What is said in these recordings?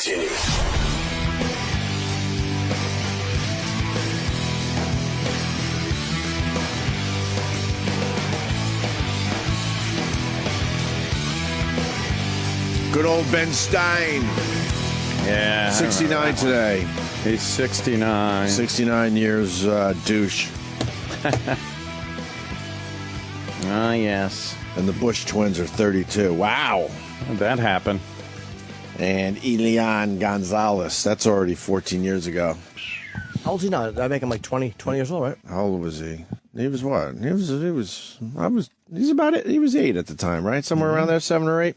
continues. Good old Ben Stein. Yeah. 69 today. He's 69. 69 years douche. Ah, yes. And the Bush twins are 32. Wow. How'd that happen? And Elian Gonzalez. That's already 14 years ago. How old's he now? I make him like 20 years old, right? How old was he? He was what? He's about it. He was 8 at the time, right? Somewhere around there, 7 or 8.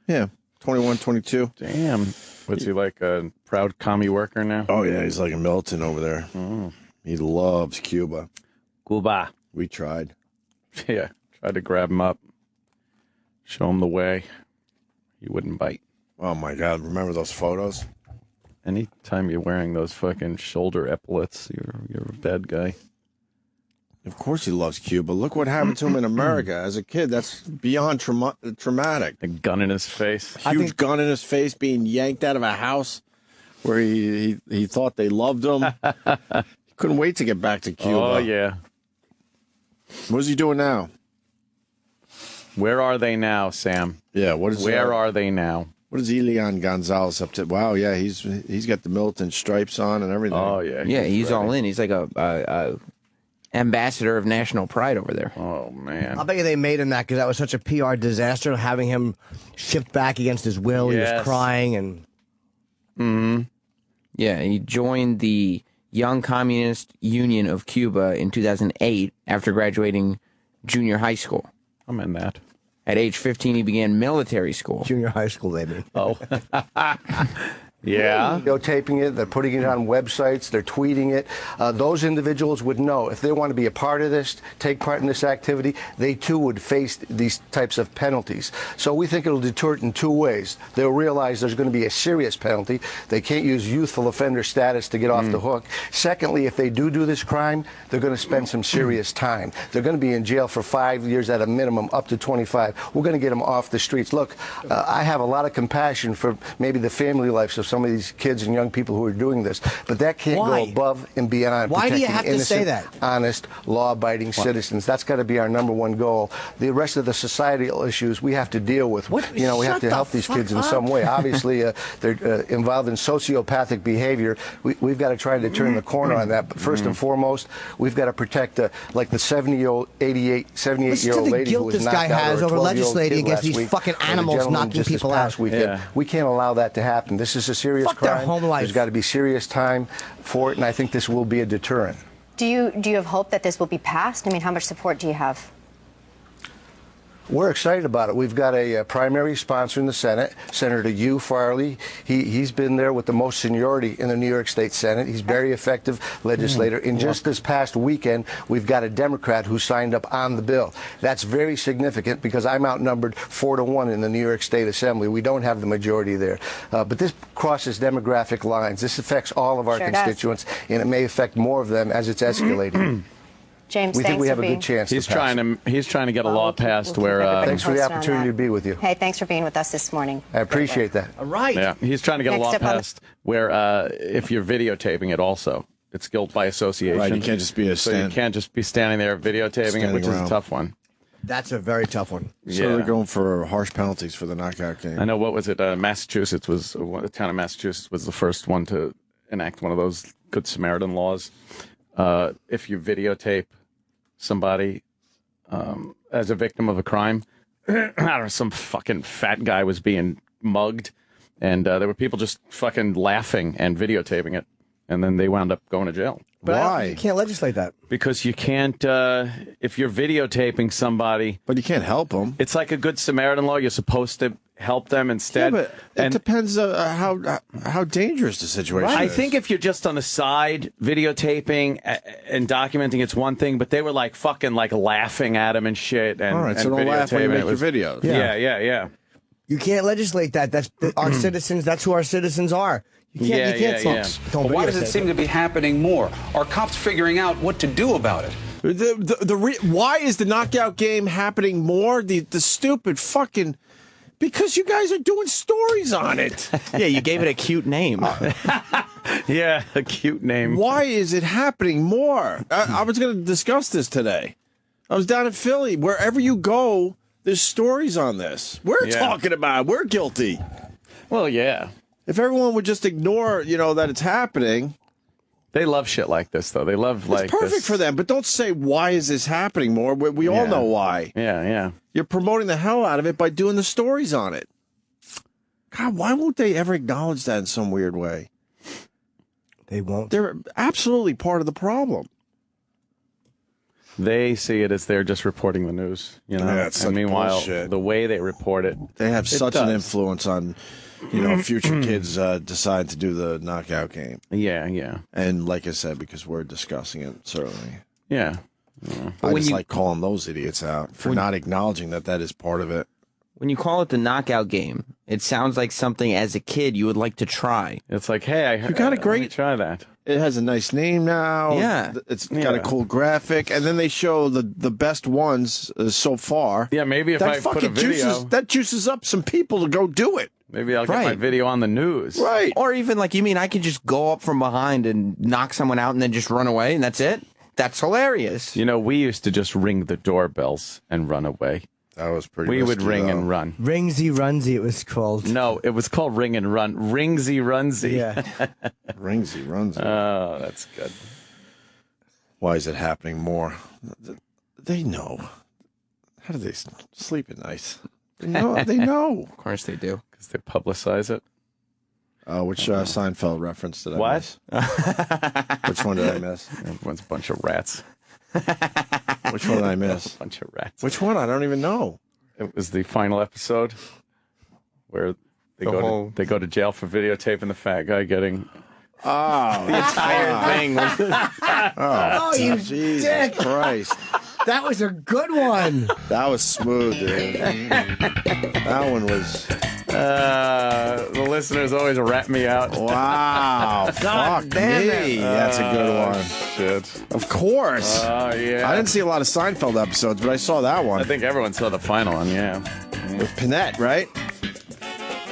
Yeah. 21, 22. Damn. What's he like, a proud commie worker now? Oh, yeah. He's like a militant over there. Mm. He loves Cuba. Cuba. We tried. Yeah. Tried to grab him up. Show him the way. He wouldn't bite. Oh, my God. Remember those photos? Anytime you're wearing those fucking shoulder epaulets, you're a bad guy. Of course he loves Cuba. Look what happened to him in America. As a kid, that's beyond traumatic. A gun in his face. Huge gun in his face, being yanked out of a house where he thought they loved him. He couldn't wait to get back to Cuba. Oh, yeah. What is he doing now? Where are they now, Sam? Yeah, what is Where are they now? What is Elian Gonzalez up to? Wow, yeah, he's got the militant stripes on and everything. Oh, yeah. Yeah, he's all in. He's like a ambassador of national pride over there. Oh, man. I'll bet you they made him that because that was such a PR disaster, having him shipped back against his will. Yes. He was crying and... Mm-hmm. Yeah, he joined the Young Communist Union of Cuba in 2008 after graduating junior high school. I'm in that. At age 15, he began military school. Junior high school, they mean. Oh. Yeah. Videotaping it, they're putting it on websites, they're tweeting it. Those individuals would know if they want to be a part of this, take part in this activity, they too would face these types of penalties. So we think it'll deter it in 2 ways. They'll realize there's going to be a serious penalty. They can't use youthful offender status to get off the hook. Secondly, if they do this crime, they're going to spend some serious time. They're going to be in jail for 5 years at a minimum, up to 25. We're going to get them off the streets. Look, I have a lot of compassion for maybe the family lives of some of these kids and young people who are doing this, but that can't go above and beyond. Why do you have protecting to say innocent, that? honest, law-abiding citizens. That's got to be our #1 goal. The rest of the societal issues we have to deal with. We have to help these kids in some way. Obviously, they're involved in sociopathic behavior. We've got to try to turn the corner on that. But first and foremost, we've got to protect like the 78-year-old lady who was this knocked guy out, has or a over 12-year-old legislating kid against last these week, fucking or the animals gentleman knocking just this people past out. weekend. Yeah. We can't allow that to happen. This is a serious Fuck their crime. home life. There's got to be serious time for it, and I think this will be a deterrent. Do you have hope that this will be passed? I mean, how much support do you have? We're excited about it. We've got a primary sponsor in the Senate, Senator Hugh Farley. He's been there with the most seniority in the New York State Senate. He's a very effective legislator. And just this past weekend, we've got a Democrat who signed up on the bill. That's very significant because I'm outnumbered 4-1 in the New York State Assembly. We don't have the majority there. But this crosses demographic lines. This affects all of our constituents, and it may affect more of them as it's escalating. James, we think we have a being... good chance. He's trying to get a law passed where. Thanks for the opportunity to be with you. Hey, thanks for being with us this morning. I appreciate that. All right. Yeah, he's trying to get a law passed where if you're videotaping it, also it's guilt by association. Right, you can't just be you can't just be standing there videotaping it, which is a tough one. That's a very tough one. So they're going for harsh penalties for the knockout game. I know. What was it? Massachusetts was the town of Massachusetts was the first one to enact one of those Good Samaritan laws. If you videotape somebody as a victim of a crime, I don't know, some fucking fat guy was being mugged, and there were people just fucking laughing and videotaping it, and then they wound up going to jail. But Why? You can't legislate that. Because you can't, if you're videotaping somebody... But you can't help them. It's like a Good Samaritan law. You're supposed to help them instead. Yeah, but it depends how dangerous the situation is. I think if you're just on the side videotaping and documenting, it's one thing, but they were like fucking like laughing at him and shit. And, all right, so don't laugh when you make your videos. Yeah. You can't legislate that. That's our citizens. That's who our citizens are. You can't say, But why does it seem to be happening more? Are cops figuring out what to do about it? Why is the knockout game happening more? The stupid fucking Because you guys are doing stories on it. Yeah, you gave it a cute name. Yeah, a cute name. Why is it happening more? I was going to discuss this today. I was down in Philly. Wherever you go, there's stories on this. We're talking about it. We're guilty. Well, yeah. If everyone would just ignore, that it's happening. They love shit like this, though. They love It's perfect for them, but don't say, why is this happening more? We all know why. Yeah. You're promoting the hell out of it by doing the stories on it. God, why won't they ever acknowledge that in some weird way? They won't. They're absolutely part of the problem. They see it as they're just reporting the news, Yeah, it's and such meanwhile, bullshit. the way they report it, They have such an does. influence on, future kids decide to do the knockout game. Yeah. And like I said, because we're discussing it, certainly. Yeah. I just like calling those idiots out for not acknowledging that is part of it. When you call it the knockout game, it sounds like something as a kid you would like to try. It's like, hey, I heard, got a let me great- try that. It has a nice name now. Yeah. It's got a cool graphic. And then they show the best ones so far. Yeah, maybe if I put a video, that juices up some people to go do it. maybe I'll get my Right. video on the news. Right. Or even like, you mean I could just go up from behind and knock someone out and then just run away and that's it? That's hilarious. We used to just ring the doorbells and run away. That was pretty We would risky, ring though. and run. Ringsy Runsy, it was called. No, it was called ring and run. Ringsy runsy. Yeah. Ringsy runs. Oh, that's good. Why is it happening more? They know. How do they sleep at night? They know. They know. Of course they do. Because they publicize it. Which Seinfeld reference did I What? miss? Which one did I miss? Everyone's a bunch of rats. Which one did I miss? Bunch of rats. Which one? I don't even know. It was the final episode where they go to jail for videotaping the fat guy getting Oh, the entire thing. Oh, you Jesus dick. Christ. That was a good one. That was smooth, dude. That one was... The listeners always rat me out. Wow. Fuck me. That's a good one. Shit. Of course. Oh, yeah. I didn't see a lot of Seinfeld episodes, but I saw that one. I think everyone saw the final one, yeah. With Panette, right?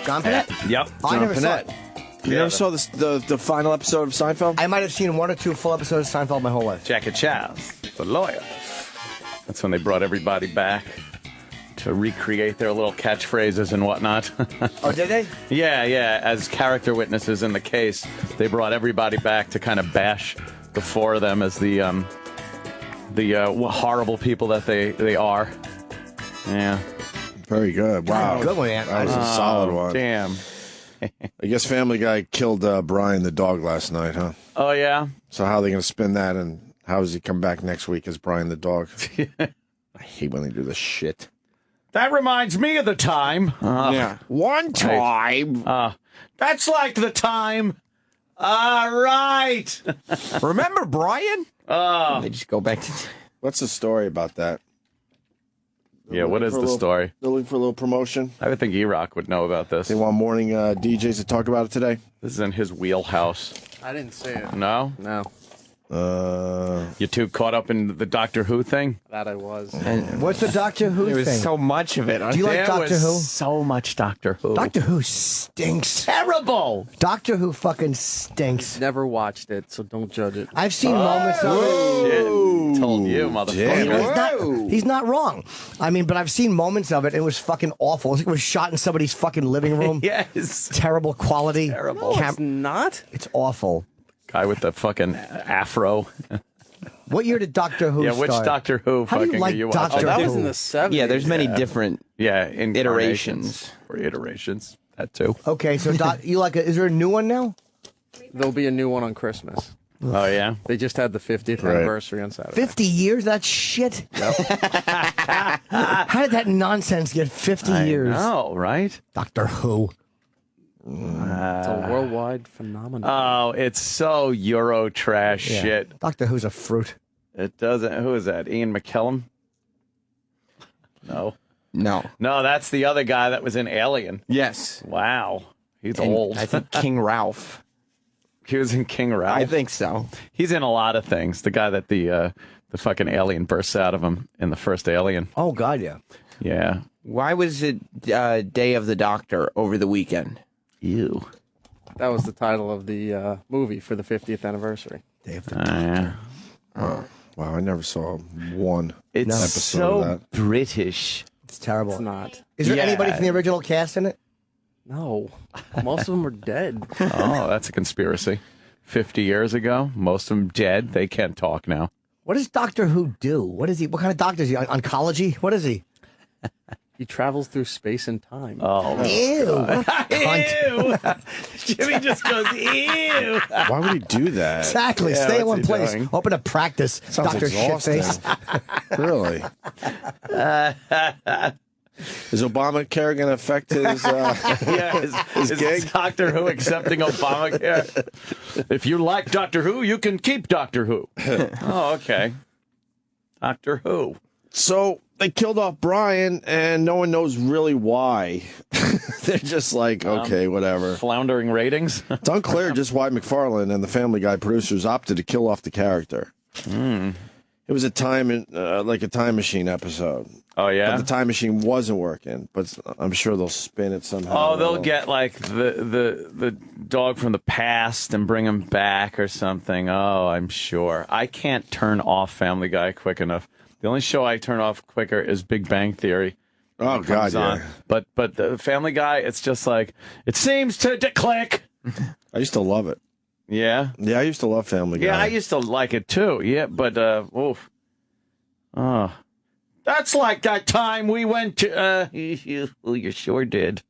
John Panette? Yep. I never saw Panette. it. You never saw the final episode of Seinfeld? I might have seen one or two full episodes of Seinfeld my whole life. Jackie Chaz, the lawyer. That's when they brought everybody back to recreate their little catchphrases and whatnot. Oh, did they? Yeah. As character witnesses in the case, they brought everybody back to kind of bash the four of them as the horrible people that they are. Yeah. Very good. Wow. Good one, Ant. That was a solid one. Damn. I guess Family Guy killed Brian the dog last night, huh? Oh, yeah? So how are they going to spin that, and how does he come back next week as Brian the dog? I hate when they do this shit. That reminds me of the time. Yeah. One time. That's like the time. All right. Remember Brian? Oh. They just go back to... What's the story about that? Yeah, what is the story? They're looking for a little promotion. I would think E-Rock would know about this. They want morning DJs to talk about it today. This is in his wheelhouse. I didn't see it. No? No, You too caught up in the Doctor Who thing? that I was. And What's the Doctor Who there was thing? so much of it. Do you like There Doctor was Who? so much Doctor Who. Doctor Who stinks. Terrible. Doctor Who fucking stinks. Never watched it, so don't judge it. I've seen moments of it. Shit. Told you, motherfucker. He's not wrong. I mean, but I've seen moments of it. And it was fucking awful. It was like it was shot in somebody's fucking living room. Yes. Terrible quality. Terrible. It's not. It's awful. Guy with the fucking afro. What year did Doctor Who Yeah, which start? Doctor Who How do you fucking like are you Doctor watching? That Who? was in the 70s. yeah, there's many different... Yeah, Iterations. Or iterations. That too. Okay, so you like is there a new one now? There'll be a new one on Christmas. Oh, yeah? They just had the 50th Right. anniversary on Saturday. 50 years? That's shit. How did that nonsense get 50 years? Oh, right? Doctor Who. It's a worldwide phenomenon. Oh, it's so Euro trash Yeah. shit. Doctor Who's a fruit. It doesn't. Who is that? Ian McKellen? No. No. No, that's the other guy that was in Alien. Yes. Wow. He's And old. I think King Ralph. He was in King Ralph. I think so. He's in a lot of things. The guy that the fucking alien bursts out of him in the first Alien. Oh, God, yeah. Yeah. Why was it Day of the Doctor over the weekend? Ew. That was the title of the movie for the 50th anniversary. Day of the Doctor. Wow, I never saw one It's episode so of that. British. It's terrible. It's not. Is there Yeah. anybody from the original cast in it? No. Most of them are dead. Oh, that's a conspiracy. 50 years ago, most of them dead. They can't talk now. What does Doctor Who do? What is he? What kind of doctor is he? Oncology? What is he? He travels through space and time. Oh, Ew. ew. Jimmy just goes, ew. Why would he do that? Exactly. Yeah, Stay in what's one he place. doing? Open a practice. Sounds Dr. exhausting. Shitface. Really? Is Obamacare going to affect his Yeah, his is gig? Doctor Who accepting Obamacare? If you like Doctor Who, you can keep Doctor Who. Oh, okay. Doctor Who. So they killed off Brian, and no one knows really why. They're just like, okay, whatever. Floundering ratings. It's unclear just why McFarlane and the Family Guy producers opted to kill off the character. It was a time machine episode. Oh, yeah? But the time machine wasn't working, but I'm sure they'll spin it somehow. Oh, they'll get like the dog from the past and bring him back or something. Oh, I'm sure. I can't turn off Family Guy quick enough. The only show I turn off quicker is Big Bang Theory. Oh, God, On. yeah. But the Family Guy, it's just like, it seems to click. I used to love it. Yeah? Yeah, I used to love Family Guy. Yeah, I used to like it too. Yeah, but, oof. Oh. That's like that time we went to, you sure did.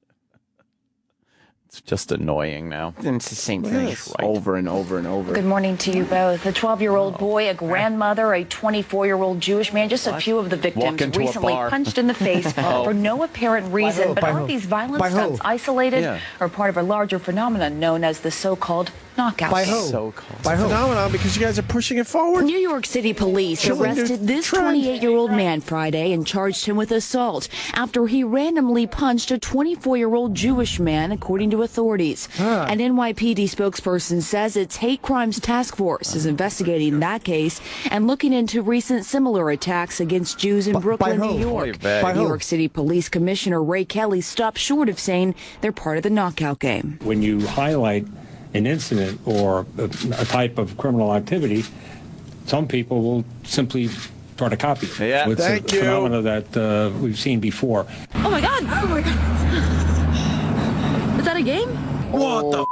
It's just annoying now. It's the same thing over and over and over. Good morning to you both. A 12-year-old boy, a grandmother, a 24-year-old Jewish man, just a few of the victims into a recently bar. punched in the face for no apparent reason. But aren't these violent stunts isolated or part of a larger phenomenon known as the so-called knockout? By who? So-called. By who? Phenomenon because you guys are pushing it forward. New York City police arrested this 28-year-old man Friday and charged him with assault after he randomly punched a 24-year-old Jewish man, according to authorities. An NYPD spokesperson says its Hate Crimes Task Force is investigating that case and looking into recent similar attacks against Jews in Brooklyn, New York. New York City Police Commissioner Ray Kelly stopped short of saying they're part of the knockout game. When you highlight an incident or a type of criminal activity, some people will simply try to copy it. Yeah, it's thank a you. phenomena that we've seen before. Oh my God! Oh my God! Is that a game? What the?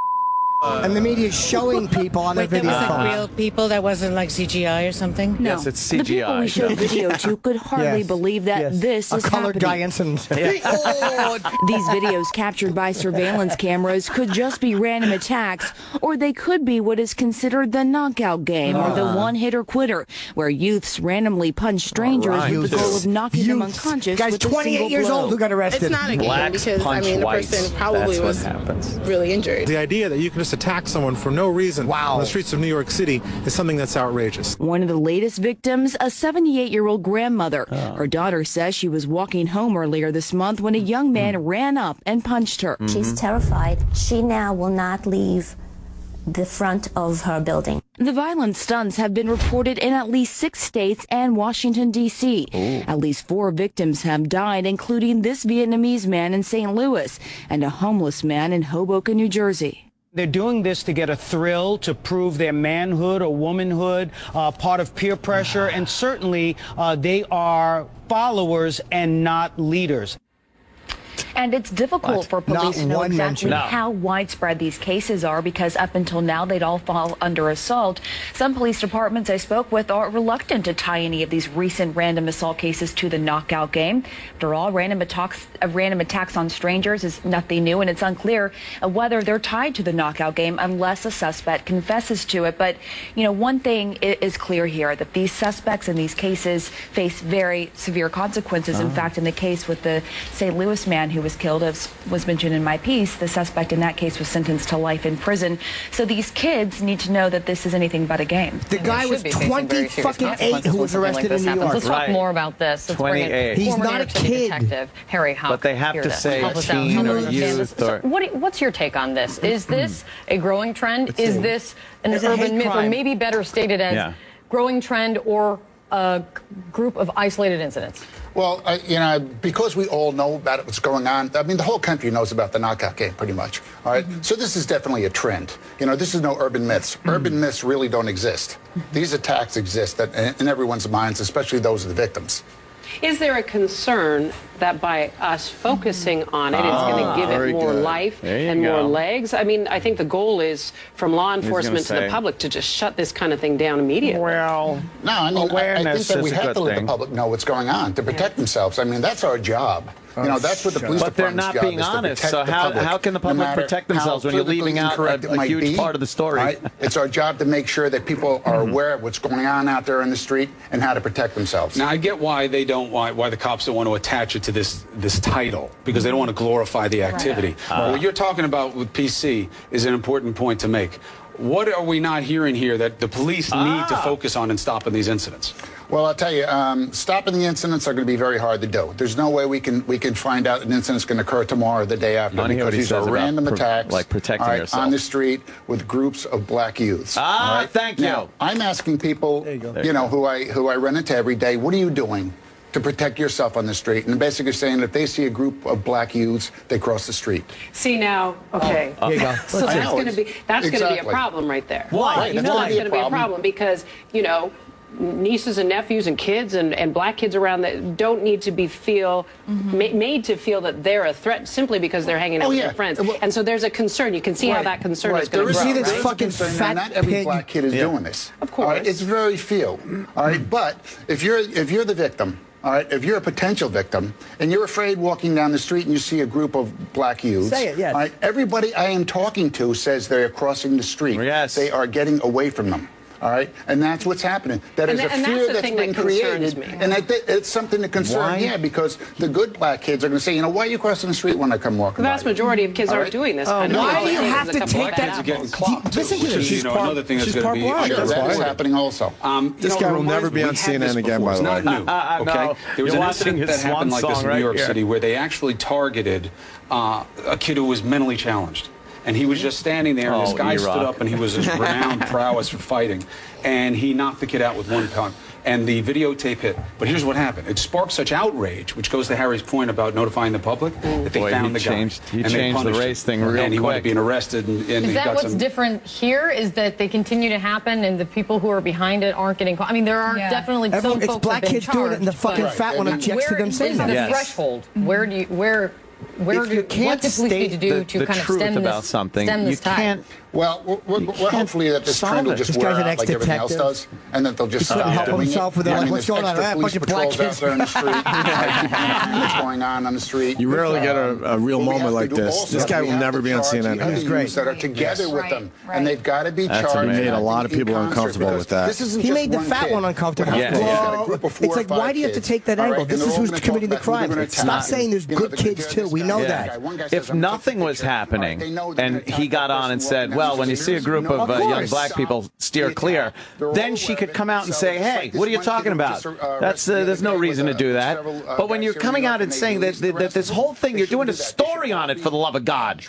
And the media is showing people on their video That was like phones. real people. That wasn't like CGI or something. No. Yes, it's The people we CGI. showed video to could hardly believe that this is a colored guy happening. in some. These videos captured by surveillance cameras could just be random attacks, or they could be what is considered the knockout game, or the one-hitter quitter, where youths randomly punch strangers with the goal of knocking them unconscious Guys, with a 28 single years blow. old who got arrested. It's not a game Blacks because, punch the whites. person probably That's what was happens. really injured. The idea that you can just attack someone for no reason on the streets of New York City is something that's outrageous. One of the latest victims, a 78-year-old grandmother. Her daughter says she was walking home earlier this month when a young man ran up and punched her. She's terrified. She now will not leave the front of her building. The violent stunts have been reported in at least 6 states and Washington, D.C. At least 4 victims have died, including this Vietnamese man in St. Louis and a homeless man in Hoboken, New Jersey. They're doing this to get a thrill, to prove their manhood or womanhood, part of peer pressure, and certainly they are followers and not leaders. And it's difficult for police to know one exactly mention. how widespread these cases are, because up until now they'd all fall under assault. Some police departments I spoke with are reluctant to tie any of these recent random assault cases to the knockout game. After all, random attacks on strangers is nothing new, and it's unclear whether they're tied to the knockout game unless a suspect confesses to it. But, you know, one thing is clear here, that these suspects in these cases face very severe consequences. In fact, in the case with the St. Louis man who was killed, as was mentioned in my piece, the suspect in that case was sentenced to life in prison. So these kids need to know that this is anything but a game. The guy was 28 who was arrested in New York. Let's talk more about this. Let's bring in 28. He's former not New a York City kid. detective Harry Huck. But they have here to say help us out. teen Help or us understand youth this. or- What's your take on this? Is this a growing trend? Is this an It's a hate urban myth, or crime. maybe better stated as growing trend or a group of isolated incidents? Well, because we all know about what's going on, I mean, the whole country knows about the knockout game pretty much, all right? So this is definitely a trend. This is no urban myths. Urban myths really don't exist. These attacks exist in everyone's minds, especially those of the victims. Is there a concern that by us focusing on it, it's going to give it more life and more legs? I mean, I think the goal is from law enforcement to the public to just shut this kind of thing down immediately. Well, no, I mean, I think that we have to let the public know what's going on to protect themselves. I mean, that's our job. That's what the police department's job is. But they're not being honest, so how can the public protect themselves when you're leaving out a huge part of the story? Right? It's our job to make sure that people are aware of what's going on out there in the street and how to protect themselves. Now, I get why they don't, why the cops don't want to attach it to this title, because they don't want to glorify the activity. What you're talking about with PC is an important point to make. What are we not hearing here that the police need to focus on in stopping these incidents? Well, I'll tell you, stopping the incidents are going to be very hard to do. There's no way we can find out an incident's going to occur tomorrow or the day after, because these are random attacks, like protecting yourself on the street with groups of black youths. Thank you. Now, I'm asking people, who I run into every day, what are you doing to protect yourself on the street? And basically saying if they see a group of black youths, they cross the street. See now, okay. Here you go. So that's going to be a problem right there. Why? You know that's going to be a problem because, nieces and nephews and kids and black kids around that don't need to be made to feel that they're a threat simply because they're hanging out with their friends. And so there's a concern. You can see how that concern is going to grow. See this fucking fat not every black kid is doing this. Of course. It's very few. All right, but if you're the victim, all right, if you're a potential victim and you're afraid walking down the street and you see a group of black youths, say it, yes. All right, everybody I am talking to says they are crossing the street. Yes. They are getting away from them. All right, and that's what's happening. That is a fear that's been created, and it's something to concern. Because the good black kids are going to say, why are you crossing the street when I come walking? The vast majority of kids aren't doing this. Kind of why do you have to take that? Listen to this. She's another thing that's going to be. That is happening also. This guy will never be on CNN again, by the way. It's not new. Okay, there was an incident that happened like this in New York City where they actually targeted a kid who was mentally challenged. And he was just standing there, and this guy stood up, and he was his renowned prowess for fighting, and he knocked the kid out with one punch. And the videotape hit. But here's what happened. It sparked such outrage, which goes to Harry's point about notifying the public, that they found the guy. He changed the race thing real quick. And he wound up being arrested. And is that what's different here, is that they continue to happen, and the people who are behind it aren't getting caught? I mean, there are definitely some folks it's black kids doing it, and the fucking fat one objects to them saying that. Where's the threshold? If you can't state the truth about something, you can't. Well, hopefully that this trend will just wear out like everything else does, and that they'll just stop help doing himself with what's going on. A bunch of black kids out there in the street, what's going on the street. You rarely get a real moment like this. This guy will never be on CNN again. He's great. That are together with them, and they've got to be charged. He made a lot of people uncomfortable with that. He made the fat one uncomfortable. It's like, why do you have to take that angle? This is who's committing the crime. Stop saying there's good kids too. We know that. If nothing was happening and he got on and said, well, when you see a group of young black people, steer clear, then she could come out and say, hey, what are you talking about? There's no reason to do that. But when you're coming out and saying that this whole thing, you're doing a story on it, for the love of God.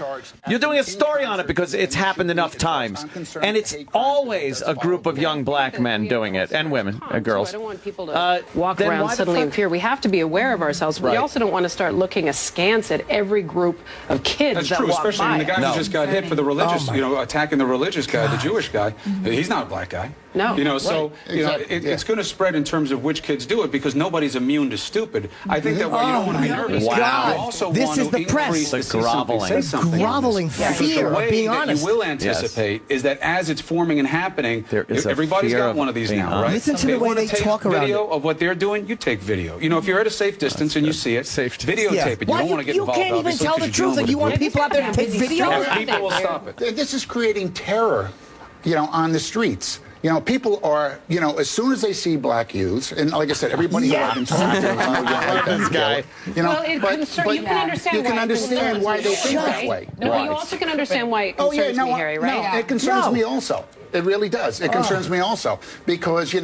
You're doing a story on it because it's happened enough times. And it's always a group of young black men doing it, and women, girls. I don't want people to walk around suddenly in fear. We have to be aware of ourselves. But we also don't want to start looking askance at every group of kids that walk by. Especially when the guy who just got hit for the religious, attacking the religious guy, the Jewish guy. He's not a black guy. No. It's going to spread in terms of which kids do it, because nobody's immune to stupid. I think that you don't want to be nervous. Wow. You also This want is to the press. increase the groveling fear of being honest. honest. You will anticipate is that as it's forming and happening, everybody's got one of these now, right? Listen to the way they talk around video of what they're doing. You take video. If you're at a safe distance and you see it, videotape it. You don't want to get involved. You can't even tell the truth. Like, you want people out there to take video? People will stop it. This is creating terror, on the streets. People are, as soon as they see black youths, and like I said, everybody who I've been talking to, like this guy. You can understand why they think that way. No, you also can understand why it concerns me, Harry, right? No, it concerns me also. It really does. It concerns me also because you'll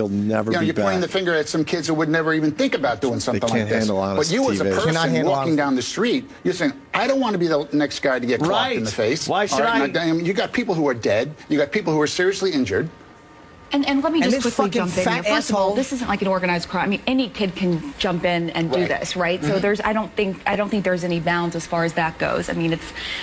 never you're pointing the finger at some kids who would never even think about doing something like this. But you, as a person walking down the street, you're saying, I don't want to be the next guy to get clocked in the face. Why should I? You got people who are dead. You got people who are seriously injured. And let me just quickly jump in here. First of all, asshole. this isn't like an organized crime. I mean, any kid can jump in and do this, right? So I don't think there's any bounds as far as that goes. I mean,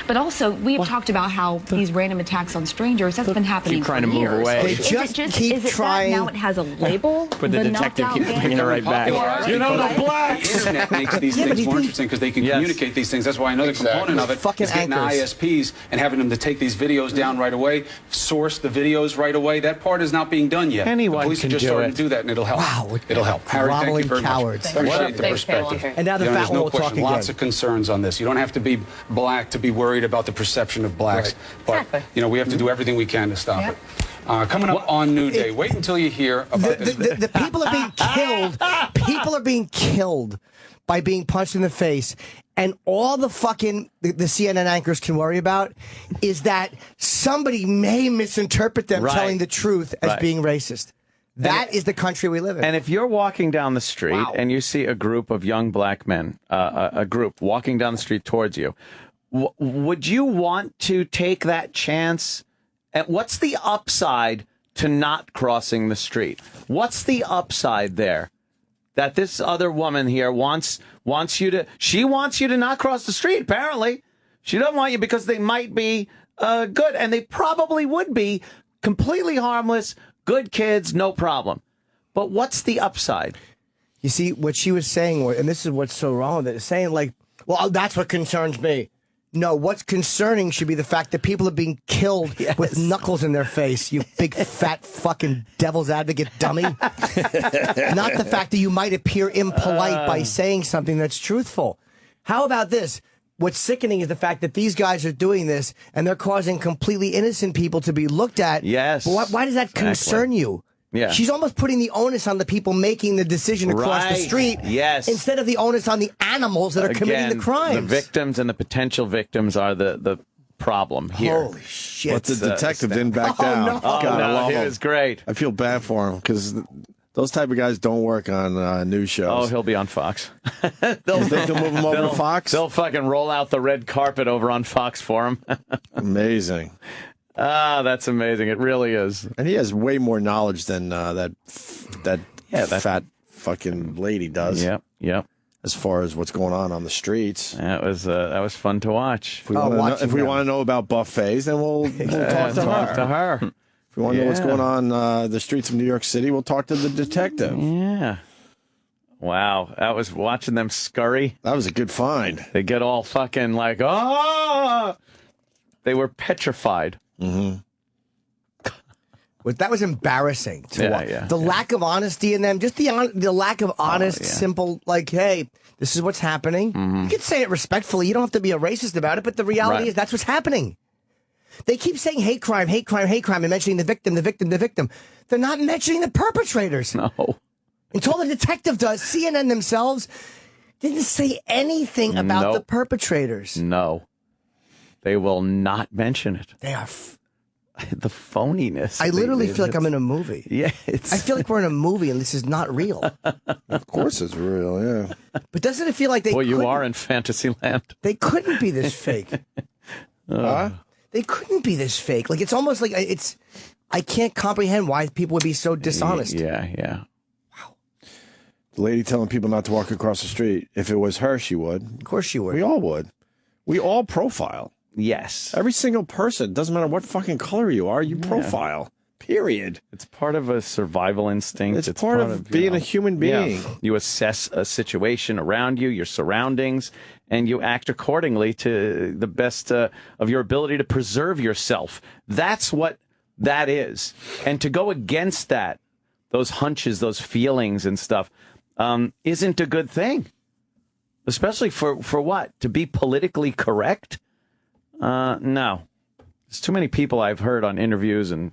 but also we've talked about how these random attacks on strangers that's been happening for years. Keep trying to move away. They just keep trying. That now it has a label. But the detective keeps bringing it right back. You know, the blacks. The internet makes these things more interesting because they can communicate these things. That's why another component of it is getting ISPs and having them to take these videos down right away, source the videos right away. That part is not being done yet. Anyone police can are just do starting it. to do that, and it'll help. Wow, it'll help. Harry, thank you very cowards. much. Appreciate the perspective. And now the there's fat one no will talk question. Lots again. of concerns on this. You don't have to be black to be worried about the perception of blacks, but you know we have to do everything we can to stop it. Coming up on New Day. Wait until you hear about the people are being killed. People are being killed by being punched in the face. And all the CNN anchors can worry about is that somebody may misinterpret them telling the truth as being racist. That is the country we live in. And if you're walking down the street and you see a group of young black men, a group walking down the street towards you, would you want to take that chance? And what's the upside to not crossing the street? What's the upside there? That this other woman here wants you to not cross the street, apparently. She doesn't want you because they might be good, and they probably would be completely harmless, good kids, no problem. But what's the upside? You see, what she was saying, and this is what's so wrong with it, saying like, well, that's what concerns me. No, what's concerning should be the fact that people are being killed with knuckles in their face, you big fat fucking devil's advocate dummy. Not the fact that you might appear impolite by saying something that's truthful. How about this? What's sickening is the fact that these guys are doing this and they're causing completely innocent people to be looked at. Yes. But why does that concern you? Yeah. She's almost putting the onus on the people making the decision to cross the street instead of the onus on the animals that are committing the crimes. The victims and the potential victims are the problem here. Holy shit. But the detective didn't back down. No. God, I love he him. was great. I feel bad for him because those type of guys don't work on news shows. Oh, he'll be on Fox. You think they'll move him over to Fox? They'll fucking roll out the red carpet over on Fox for him. Amazing. That's amazing. It really is. And he has way more knowledge than that fat fucking lady does. Yep. As far as what's going on the streets. That was fun to watch. If we want to know about buffets, then we'll talk to her. If we want to know what's going on the streets of New York City, we'll talk to the detective. Yeah. Wow. That was watching them scurry. That was a good find. They get all fucking like, oh! They were petrified. Mm-hmm. But that was embarrassing to watch. The lack of honesty in them, just the lack of honest, simple, like, hey, this is what's happening. You can say it respectfully. You don't have to be a racist about it, but the reality is that's what's happening. They keep saying hate crime, and mentioning the victim. They're not mentioning the perpetrators. No. Until the detective does, CNN themselves didn't say anything about the perpetrators. No. They will not mention it. They are... the phoniness. I literally feel like I'm in a movie. Yeah. I feel like we're in a movie and this is not real. Of course it's real, yeah. But doesn't it feel like they Well, you are in fantasy land. They couldn't be this fake. They couldn't be this fake. Like, it's almost like I can't comprehend why people would be so dishonest. Yeah. Wow. The lady telling people not to walk across the street. If it was her, she would. Of course she would. We all would. We all profile. Yes. Every single person. Doesn't matter what fucking color you are, you profile. Period. It's part of a survival instinct. It's part of being a human being. Yeah. You assess a situation around you, your surroundings, and you act accordingly to the best of your ability to preserve yourself. That's what that is. And to go against that, those hunches, those feelings and stuff, isn't a good thing. Especially for what? To be politically correct? No. There's too many people I've heard on interviews and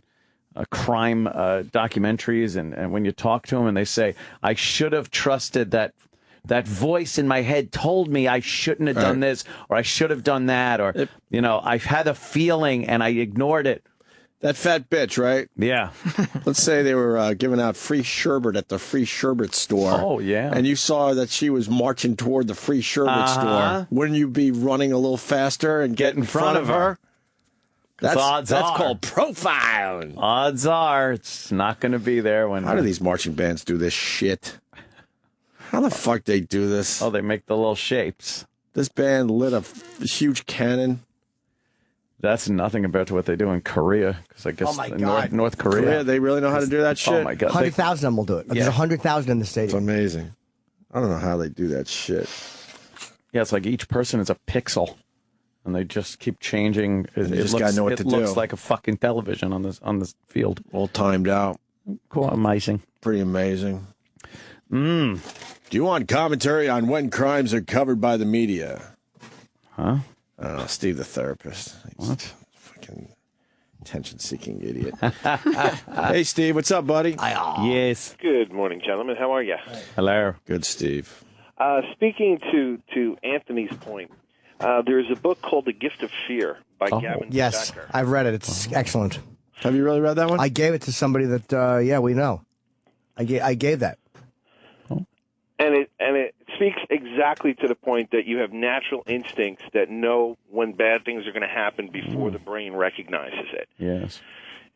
crime documentaries, and when you talk to them and they say, I should have trusted that voice in my head told me I shouldn't have done this, or I should have done that, or, I've had a feeling and I ignored it. That fat bitch, right? Yeah. Let's say they were giving out free sherbet at the free sherbet store. Oh, yeah. And you saw that she was marching toward the free sherbet store. Wouldn't you be running a little faster and get in front of her? That's called profiling. Odds are it's not going to be there when. How do these marching bands do this shit? How the fuck they do this? Oh, they make the little shapes. This band lit a huge cannon. That's nothing compared to what they do in Korea, because I guess North Korea. Korea, they really know how to do that shit. Oh my god, 100,000 of them will do it. There's 100,000 in the stadium. It's amazing. I don't know how they do that shit. Yeah, it's like each person is a pixel, and they just keep changing. You just gotta know what to do. It looks like a fucking television on this field, all timed out. Cool, amazing, pretty amazing. Do you want commentary on when crimes are covered by the media? Huh? I don't know, Steve the therapist. What? Fucking attention-seeking idiot. Hey, Steve, what's up, buddy? Yes. Good morning, gentlemen. How are you? Hello. Good, Steve. Speaking to Anthony's point, there's a book called The Gift of Fear by Gavin Yes, Becker. I've read it. It's excellent. Have you really read that one? I gave it to somebody that, we know. I gave that. And it speaks exactly to the point that you have natural instincts that know when bad things are going to happen before the brain recognizes it. Yes.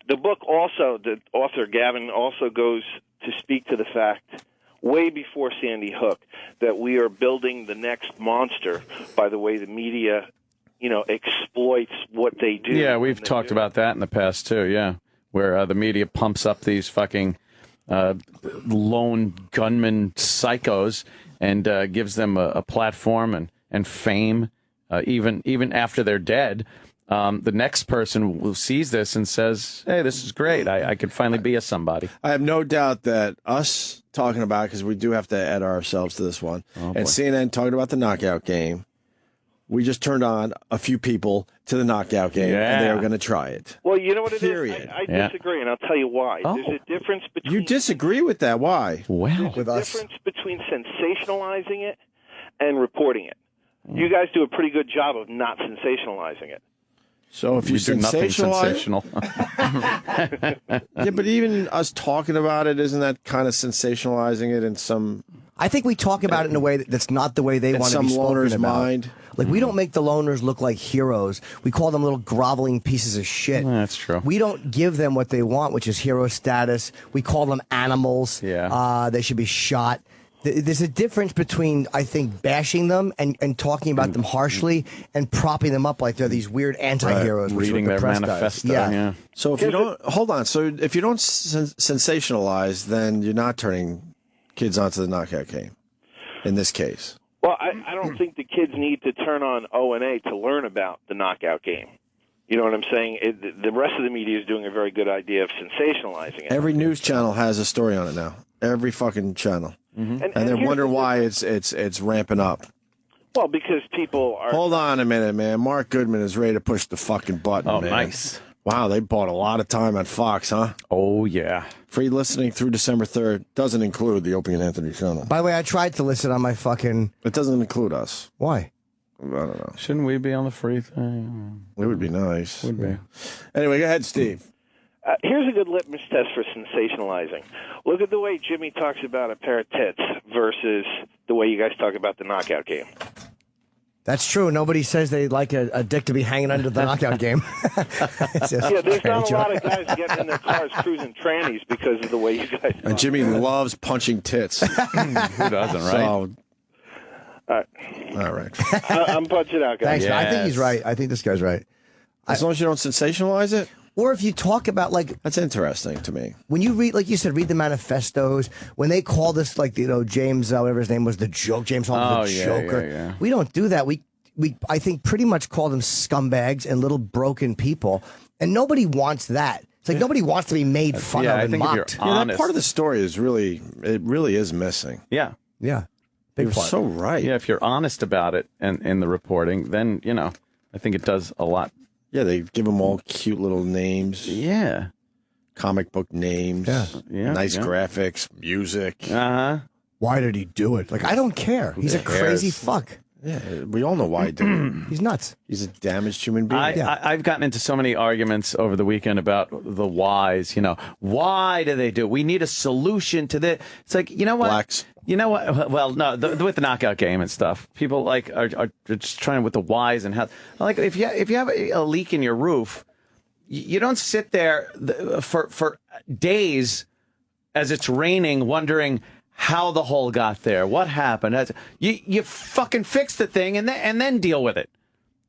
The book also, the author Gavin also goes to speak to the fact, way before Sandy Hook, that we are building the next monster by the way the media, exploits what they do. Yeah, we've talked about that in the past too. Yeah, where the media pumps up these fucking lone gunman psychos and gives them a platform and fame, even after they're dead. The next person sees this and says, hey, this is great. I could finally be a somebody. I have no doubt that us talking about, because we do have to add ourselves to this one, and CNN talking about the knockout game, we just turned on a few people to the knockout game, and they are going to try it. Well, you know what it is? I Yeah. disagree, and I'll tell you why. Oh. There's a difference between... You disagree with that? Why? Well, There's a difference between sensationalizing it and reporting it. You guys do a pretty good job of not sensationalizing it. So if you do nothing sensational. Yeah, but even us talking about it, isn't that kind of sensationalizing it in some... I think we talk about it in a way that's not the way they want to be spoken loner's about. mind. Like, we don't make the loners look like heroes. We call them little groveling pieces of shit. That's true. We don't give them what they want, which is hero status. We call them animals. Yeah. They should be shot. There's a difference between, I think, bashing them and talking about them harshly and propping them up like they're these weird anti-heroes. which is what Reading the their press does. manifesto. Yeah. Yeah. So if you don't... Hold on. So if you don't sensationalize, then you're not turning kids onto the knockout game, in this case. Well, I don't think the kids need to turn on O&A to learn about the knockout game. You know what I'm saying? The rest of the media is doing a very good idea of sensationalizing it. Every news channel has a story on it now. Every fucking channel. Mm-hmm. And they're wondering why it's ramping up. Well, because people are... Hold on a minute, man. Mark Goodman is ready to push the fucking button, Oh, man. nice. Wow, they bought a lot of time on Fox, huh? Oh, yeah. Free listening through December 3rd. Doesn't include the Opie and Anthony channel. By the way, I tried to listen on my fucking... It doesn't include us. Why? I don't know. Shouldn't we be on the free thing? It would be nice. Would be. Anyway, go ahead, Steve. Here's a good litmus test for sensationalizing. Look at the way Jimmy talks about a pair of tits versus the way you guys talk about the knockout game. That's true. Nobody says they'd like a dick to be hanging under the knockout game. Yeah, there's not a lot of guys getting in their cars cruising trannies because of the way you guys talk. And Jimmy loves punching tits. Who doesn't, right? All right. I'm punching out, guys. Thanks. I think he's right. I think this guy's right. As long as you don't sensationalize it? Or if you talk about, like... That's interesting to me. When you read, like you said, read the manifestos, when they call this, like, James, whatever his name was, the joke, James Hall, the Joker. Yeah. We don't do that. We, I think, pretty much call them scumbags and little broken people. And nobody wants that. It's like nobody wants to be made fun of and mocked. Yeah, that part of the story is really is missing. Yeah. Yeah. You're so right. Yeah, if you're honest about it and in the reporting, then, I think it does a lot. Yeah, they give them all cute little names. Yeah. Comic book names. Yeah. Nice graphics, music. Uh-huh. Why did he do it? Like, I don't care. He's a crazy fuck. Yeah, we all know why he did it. He's nuts. He's a damaged human being. I've gotten into so many arguments over the weekend about the whys. Why do they do it? We need a solution to this. It's like, you know what? Blacks. You know what? Well, no, with the knockout game and stuff, people are just trying with the whys and how. Like if you have a leak in your roof, you don't sit there for days as it's raining wondering how the hole got there, what happened. You fucking fix the thing and then deal with it,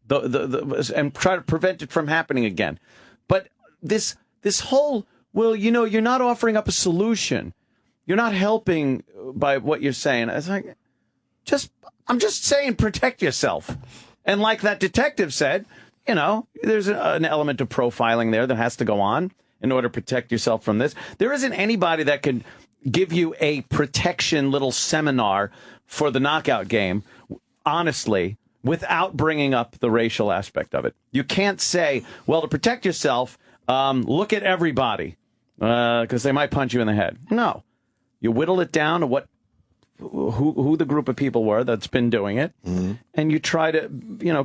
and try to prevent it from happening again. But this whole, well, you're not offering up a solution. You're not helping by what you're saying. It's like, I'm just saying, protect yourself. And like that detective said, there's an element of profiling there that has to go on in order to protect yourself from this. There isn't anybody that can give you a protection little seminar for the knockout game, honestly, without bringing up the racial aspect of it. You can't say, well, to protect yourself, look at everybody, because they might punch you in the head. No. You whittle it down to who the group of people were that's been doing it, and you try to,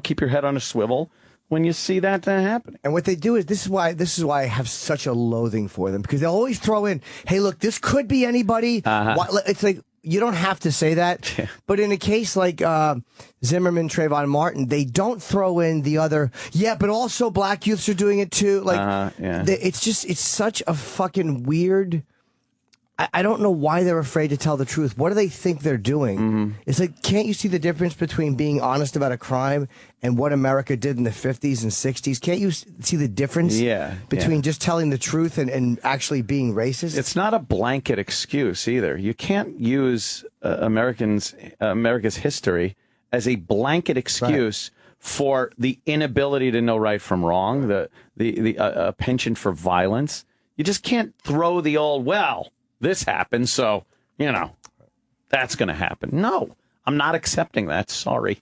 keep your head on a swivel when you see that happening. And what they do is this is why I have such a loathing for them, because they'll always throw in, hey, look, this could be anybody. It's like, you don't have to say that. Yeah. But in a case like Zimmerman, Trayvon Martin, they don't throw in the other, but also black youths are doing it too. Like, it's such a fucking weird. I don't know why they're afraid to tell the truth. What do they think they're doing? It's like, can't you see the difference between being honest about a crime and what America did in the 50s and 60s? Can't you see the difference between just telling the truth and actually being racist? It's not a blanket excuse either. You can't use America's history as a blanket excuse for the inability to know right from wrong, the penchant for violence. You just can't throw the old, well, this happened, so, that's going to happen. No, I'm not accepting that. Sorry.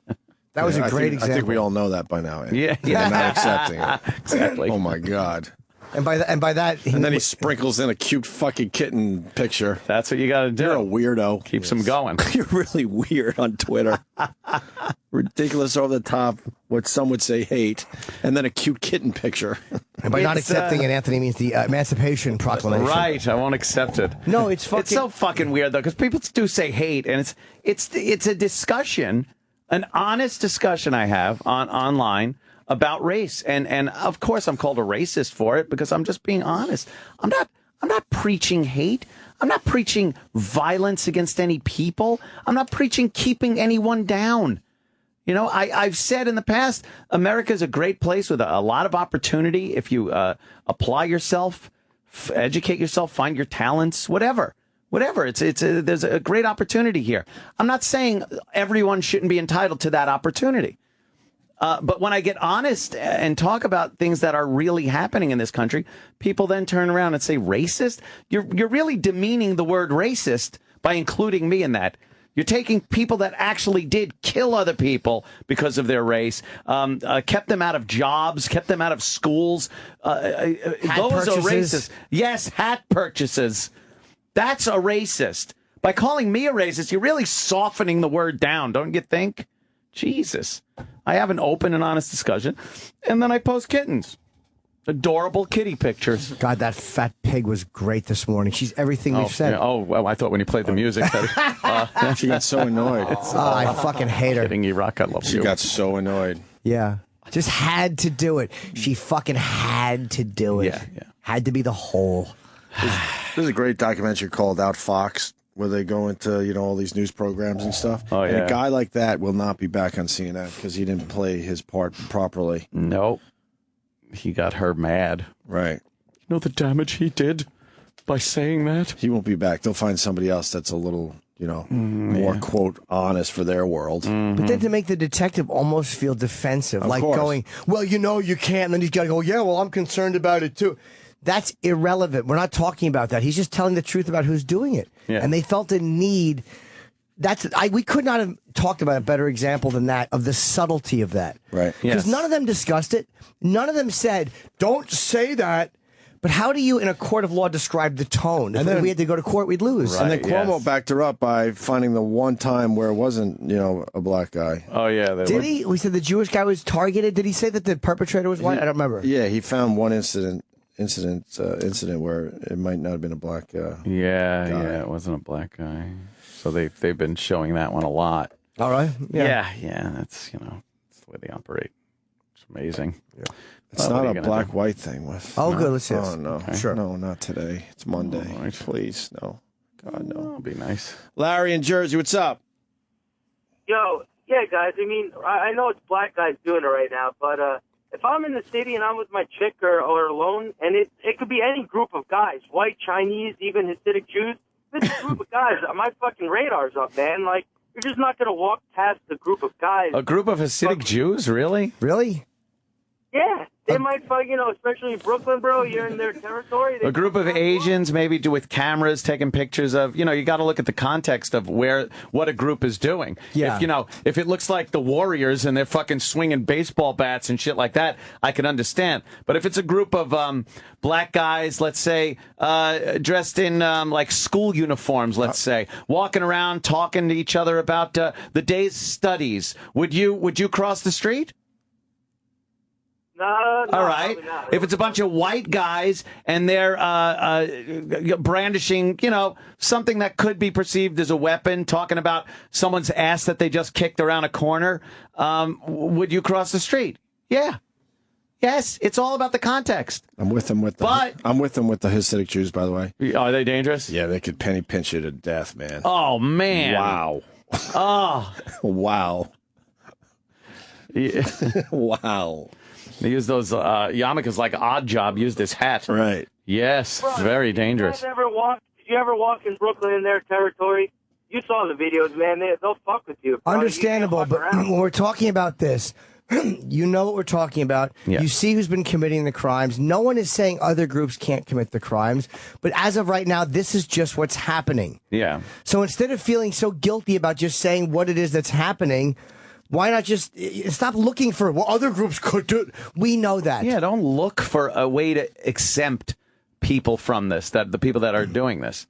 That was a great example. I think we all know that by now. Yeah. We're not accepting it. Exactly. Oh, my God. And by that, and then he sprinkles in a cute fucking kitten picture. That's what you got to do. You're a weirdo. Keeps him going. You're really weird on Twitter. Ridiculous, over the top, what some would say hate, and then a cute kitten picture. And by not accepting it, Anthony means the Emancipation Proclamation. Right, I won't accept it. No, it's so fucking weird though, because people do say hate, and it's a discussion, an honest discussion I have online about race, and of course I'm called a racist for it because I'm just being honest. I'm not preaching hate. I'm not preaching violence against any people. I'm not preaching keeping anyone down. I've said in the past, America is a great place with a lot of opportunity if you apply yourself, educate yourself, find your talents, whatever. There's a great opportunity here. I'm not saying everyone shouldn't be entitled to that opportunity. But when I get honest and talk about things that are really happening in this country, people then turn around and say racist. You're really demeaning the word racist by including me in that. You're taking people that actually did kill other people because of their race, kept them out of jobs, kept them out of schools. Those are racist. Yes, hat purchases. That's a racist. By calling me a racist, you're really softening the word down, don't you think? Jesus. I have an open and honest discussion, and then I post kittens. Adorable kitty pictures. God, that fat pig was great this morning. She's everything we've said. Yeah. Oh, well, I thought when you played the music that she got so annoyed. I fucking hate her. Kidding you, Rock. I love you. She got so annoyed. Yeah. Just had to do it. She fucking had to do it. Yeah. Had to be the whole. There's a great documentary called Out Fox, where they go into, all these news programs and stuff. Oh, yeah. And a guy like that will not be back on CNN because he didn't play his part properly. Nope. He got her mad. Right. You know the damage he did by saying that? He won't be back. They'll find somebody else that's a little, more, quote, honest for their world. Mm-hmm. But then to make the detective almost feel defensive, Of like course. going, well, you can't. And then he's got to go, yeah, well, I'm concerned about it too. That's irrelevant. We're not talking about that. He's just telling the truth about who's doing it. Yeah. And they felt a need. We could not have talked about a better example than that of the subtlety of that. Right. Because none of them discussed it. None of them said, don't say that. But how do you, in a court of law, describe the tone? And then we had to go to court, we'd lose. Right, and then Cuomo backed her up by finding the one time where it wasn't, a black guy. Oh, yeah. Did he? We said the Jewish guy was targeted. Did he say that the perpetrator was white? I don't remember. Yeah, he found one incident where it might not have been a black guy. Yeah, it wasn't a black guy. So they've been showing that one a lot. All right. Yeah. That's it's the way they operate. It's amazing. Yeah. It's not a black-white thing. Good. Let's see. Oh, no. Okay. Sure. No, not today. It's Monday. All right. Please, no. God, no. That'll be nice. Larry in Jersey, what's up? Yo, yeah, guys. I mean, I know it's black guys doing it right now, but if I'm in the city and I'm with my chick or alone, and it could be any group of guys, white, Chinese, even Hasidic Jews, if it's a group of guys, my fucking radar's up, man. Like, you're just not going to walk past a group of guys. A group of Hasidic Jews? Really? Really? Yeah. They might fuck, especially in Brooklyn, bro. You're in their territory. A group of Asians, maybe with cameras taking pictures of, you got to look at the context of what a group is doing. Yeah. If it looks like the Warriors and they're fucking swinging baseball bats and shit like that, I can understand. But if it's a group of black guys, let's say, dressed in like school uniforms, let's say, walking around talking to each other about the day's studies, would you cross the street? No, all right. If it's a bunch of white guys and they're brandishing, something that could be perceived as a weapon, talking about someone's ass that they just kicked around a corner, would you cross the street? Yeah. Yes, it's all about the context. I'm with them with the Hasidic Jews, by the way. Are they dangerous? Yeah, they could penny pinch you to death, man. Oh, man. Wow. Oh. Wow. Yeah. Wow. They use those yarmulkes like Odd Job used his hat. Right. Yes, Bro, very dangerous. Did you ever walk in Brooklyn in their territory? You saw the videos, man. They'll fuck with you. Bro. Understandable, but when we're talking about this, you know what we're talking about. Yeah. You see who's been committing the crimes. No one is saying other groups can't commit the crimes, but as of right now, this is just what's happening. Yeah. So instead of feeling so guilty about just saying what it is that's happening, why not just stop looking for what other groups could do? We know that. Yeah, don't look for a way to exempt people from this, that the people that are doing this.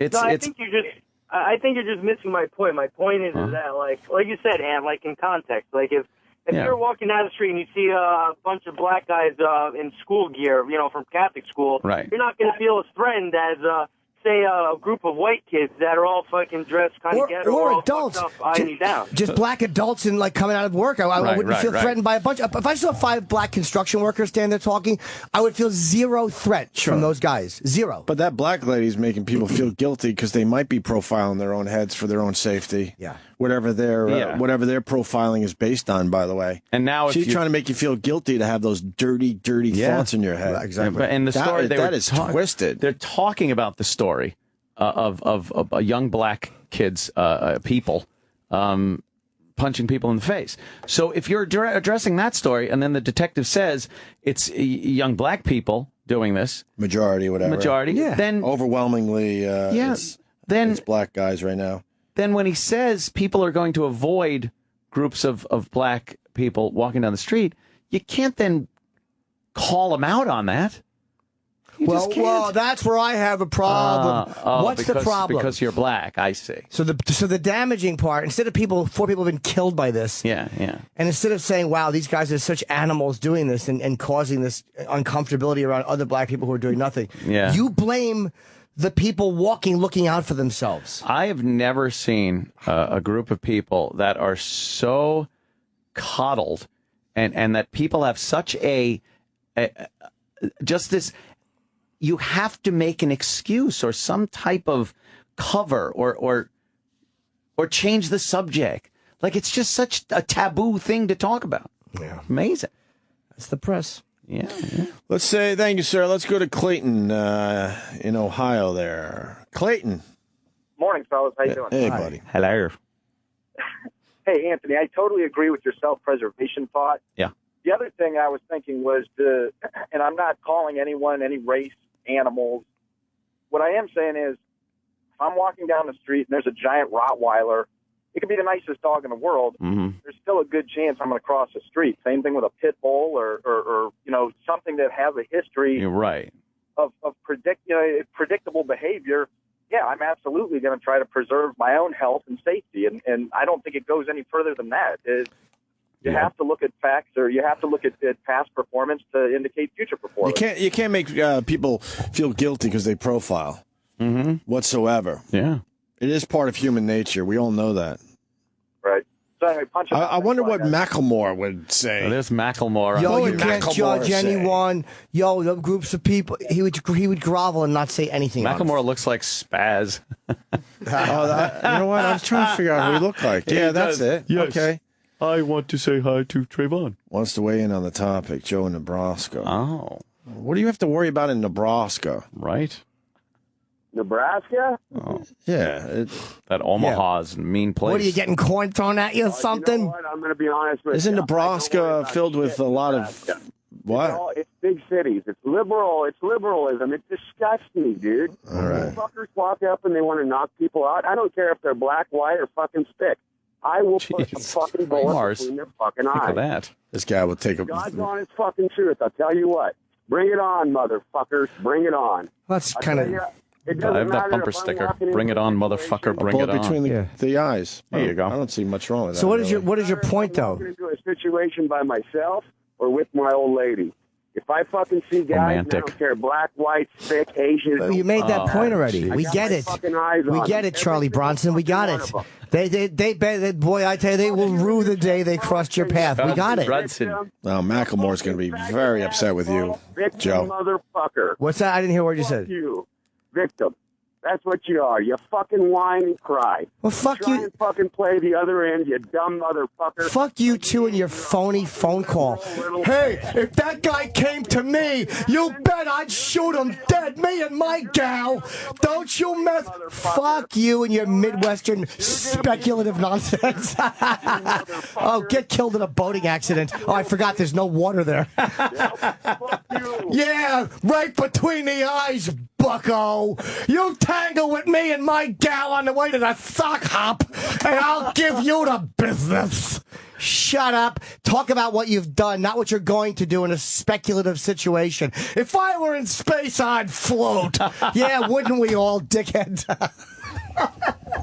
I think you're just missing my point. My point is that, like you said, Ann, like in context, like if you're walking down the street and you see a bunch of black guys in school gear, from Catholic school, right, you're not going to feel as threatened as say a group of white kids that are all fucking dressed kind of ghetto or all adults fucked up, eyeing you down. Just black adults and like coming out of work. I wouldn't feel threatened by a bunch. If I saw 5 black construction workers standing there talking, I would feel zero threat from those guys. Zero. But that black lady's making people feel guilty because they might be profiling their own heads for their own safety. Yeah. Whatever their profiling is based on, by the way. And now she's trying to make you feel guilty to have those dirty thoughts in your head. Exactly. And the story that is twisted. They're talking about the story of young black kids, people, punching people in the face. So if you're addressing that story, and then the detective says it's young black people doing this, majority, then overwhelmingly, it's black guys right now. Then when he says people are going to avoid groups of black people walking down the street, you can't then call them out on that. Well, that's where I have a problem. What's the problem? Because you're black, I see. So the damaging part, instead of 4 people have been killed by this. Yeah. And instead of saying, wow, these guys are such animals doing this and causing this uncomfortability around other black people who are doing nothing. Yeah. You blame the people looking out for themselves. I have never seen a group of people that are so coddled and that people have such just this. You have to make an excuse or some type of cover or change the subject. Like, it's just such a taboo thing to talk about. Yeah. Amazing. That's the press. Yeah. Let's say thank you, sir. Let's go to Clayton in Ohio there. Clayton. Morning, fellas. How you doing? Hey, buddy. Hello. Hey, Anthony, I totally agree with your self-preservation thought. Yeah. The other thing I was thinking was and I'm not calling anyone any race, animals. What I am saying is, if I'm walking down the street and there's a giant Rottweiler, it could be the nicest dog in the world. Mm-hmm. There's still a good chance I'm going to cross the street. Same thing with a pit bull or something that has a history You're right. of predictable behavior. Yeah, I'm absolutely going to try to preserve my own health and safety, and I don't think it goes any further than that. You have to look at facts, or you have to look at past performance to indicate future performance. You can't make people feel guilty because they profile whatsoever. Yeah, it is part of human nature. We all know that. Right. So anyway, punch him out. I wonder what Macklemore would say. There's Macklemore. Yo, you can't Macklemore judge say? anyone. Yo, the groups of people. He would grovel and not say anything. Macklemore looks like Spaz. You know what? I was trying to figure out who he looked like. Yeah, that's it. Yes. Okay. I want to say hi to Trayvon. Wants to weigh in on the topic. Joe in Nebraska. Oh. What do you have to worry about in Nebraska? Right. Nebraska? Oh. Yeah. That Omaha's mean place. What are you getting corn thrown at you or something? You know what? I'm going to be honest with Isn't you. Nebraska filled with a lot of what? It's big cities. It's liberal. It's liberalism. It disgusts me, dude. All right. Fuckers walk up and they want to knock people out. I don't care if they're black, white, or fucking stick. I will put a fucking bullet between their fucking eyes. Look at that. This guy will take a... God's honest fucking truth. I'll tell you what. Bring it on, motherfuckers. Bring it on. That's kind of... I have that bumper sticker. Bring it on, motherfucker. Bring it Bullet on. between the eyes. There you go. I don't see much wrong with that. So what is your point though? I'm into a situation by myself or with my old lady. If I fucking see guys, Romantic. I don't care, black, white, thick, Asian. Well, you made that point already. I We got get my it. fucking eyes We on get them. it, Charlie Bronson. We got it. Boy, I tell you, they will rue the day they crossed your path. We got it. Now, Macklemore's going to be very upset with you, Victim, Joe. motherfucker. What's that? I didn't hear what you said. Fuck you, victim. That's what you are. You fucking whine and cry. Well, fuck Try you. and fucking play the other end, you dumb motherfucker. Fuck you too and your phony phone call. Hey, if that guy came to me, you bet I'd shoot him dead. Me and my gal. Don't you mess. Fuck you and your Midwestern speculative nonsense. Oh, get killed in a boating accident. Oh, I forgot there's no water there. Yeah, right between the eyes, bucko. You tangle with me and my gal on the way to the sock hop, and I'll give you the business. Shut up. Talk about what you've done, not what you're going to do in a speculative situation. If I were in space, I'd float. Yeah, wouldn't we all, dickhead?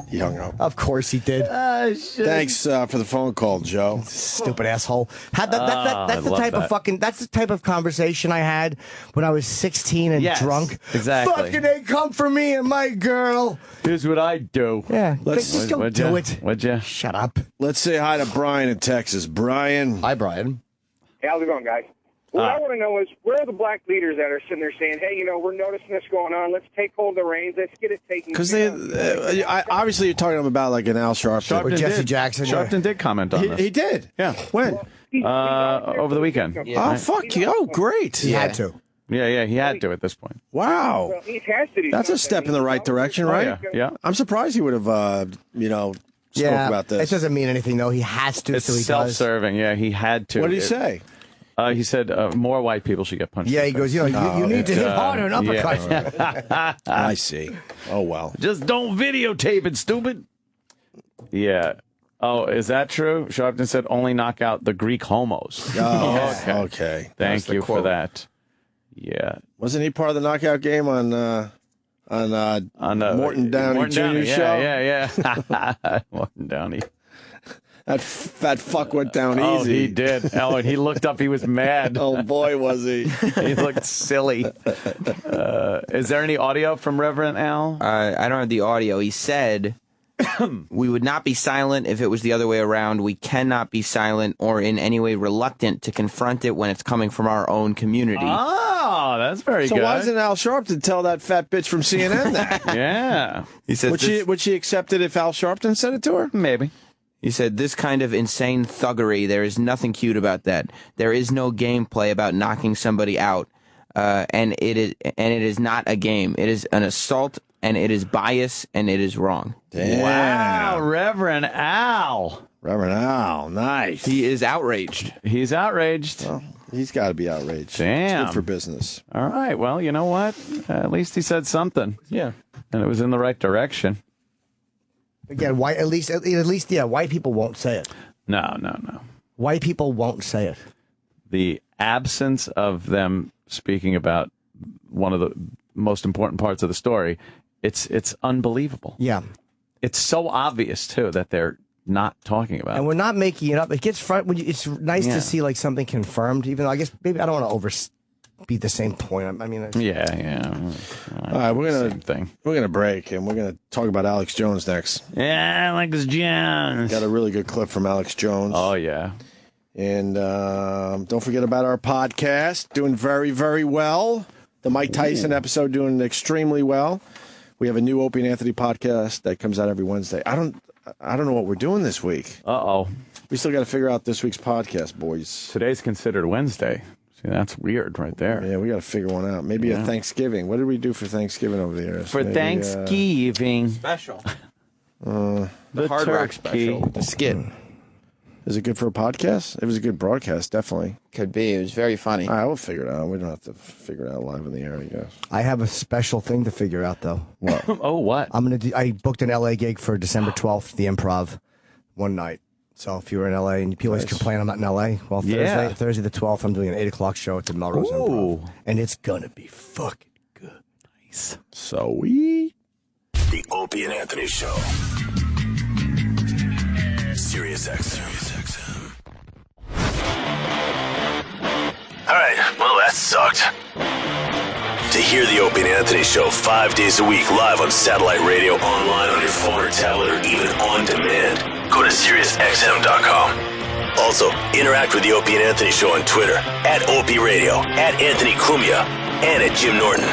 He hung up. Of course he did. Thanks for the phone call, Joe. Stupid asshole. That's the love type that. of fucking. That's the type of conversation I had when I was 16 and Yes, drunk. exactly. Fucking, they come for me and my girl. Here's what I do. Yeah, Let's- just don't Would do ya? it. Would you? Shut up. Let's say hi to Brian in Texas. Brian. Hi, Brian. Hey, how's it going, guys? What I want to know is, where are the black leaders that are sitting there saying, hey, we're noticing this going on. Let's take hold of the reins. Let's get it taken Because care they, obviously, you're talking about like an Al Sharpton. Or Jesse Jackson. Sharpton did comment on this. He did. Yeah. When? Over the weekend. Oh, fuck you. Oh, great. He had to. Yeah, he had to at this point. Wow. Well, he has to do That's a something. step in the right direction, right? Yeah. I'm surprised he would have, spoke Yeah, about this. it doesn't mean anything though. He has to, It's so he does. self-serving. Yeah, he had to. What did he say? He said more white people should get punched. Yeah, in he the goes, face. you need to hit harder and uppercut. Yeah. I see. Oh, well. Just don't videotape it, stupid. Yeah. Oh, is that true? Sharpton said only knock out the Greek homos. Oh, okay. Thank you for that. Yeah. Wasn't he part of the knockout game on Morton Downey Jr. show? Yeah. Morton Downey. That fat fuck went down Oh, easy. he did. Oh, and he looked up. He was mad. Oh, boy, was he. He looked silly. Is there any audio from Reverend Al? I don't have the audio. He said, we would not be silent if it was the other way around. We cannot be silent or in any way reluctant to confront it when it's coming from our own community. Oh, that's very So good. why doesn't Al Sharpton tell that fat bitch from CNN that? Yeah. He said, Would she accept it if Al Sharpton said it to her? Maybe. He said, this kind of insane thuggery, there is nothing cute about that. There is no gameplay about knocking somebody out. And it is not a game. It is an assault, and it is bias, and it is wrong. Damn. Wow, Reverend Al. Reverend Al, nice. He is outraged. He's outraged. Well, he's got to be outraged. Damn. It's good for business. All right. Well, you know what? At least he said something. Yeah. And it was in the right direction. Again, white at least white people won't say it. No. White people won't say it. The absence of them speaking about one of the most important parts of the story, it's unbelievable. Yeah. It's so obvious, too, that they're not talking about And it. we're not making it up. It gets it's nice Yeah. to see like something confirmed, even though I guess maybe I don't want to be the same point. I mean, Yeah. All right, Same thing. we're gonna break, and we're gonna talk about Alex Jones next. Yeah, Alex Jones. Got a really good clip from Alex Jones. Oh yeah. And don't forget about our podcast, doing very, very well. The Mike Tyson episode doing extremely well. We have a new Opie and Anthony podcast that comes out every Wednesday. I don't know what we're doing this week. Uh-oh. We still got to figure out this week's podcast, boys. Today's considered Wednesday. See, that's weird right there. Yeah, we got to figure one out. Maybe a Thanksgiving. What did we do for Thanksgiving over the years? For Thanksgiving. Special. The Hard Rock special. The skit. Is it good for a podcast? It was a good broadcast, definitely. Could be. It was very funny. All right, we'll figure it out. We don't have to figure it out live in the air, I guess. I have a special thing to figure out, though. What? Oh, what? I booked an LA gig for December 12th, the Improv, one night. So if you were in LA, and people always complain I'm not in LA, well, Thursday the 12th, I'm doing an 8 o'clock show at the Melrose Improv. And it's going to be fucking good. Nice. Sweet. The Opie and Anthony Show. Sirius XM. All right, well, that sucked. To hear the Opie and Anthony Show 5 days a week live on satellite radio, online on your phone or tablet, or even on demand, go to SiriusXM.com. Also, interact with the Opie and Anthony Show on Twitter, at Opie Radio, at Anthony Cumia, and at Jim Norton.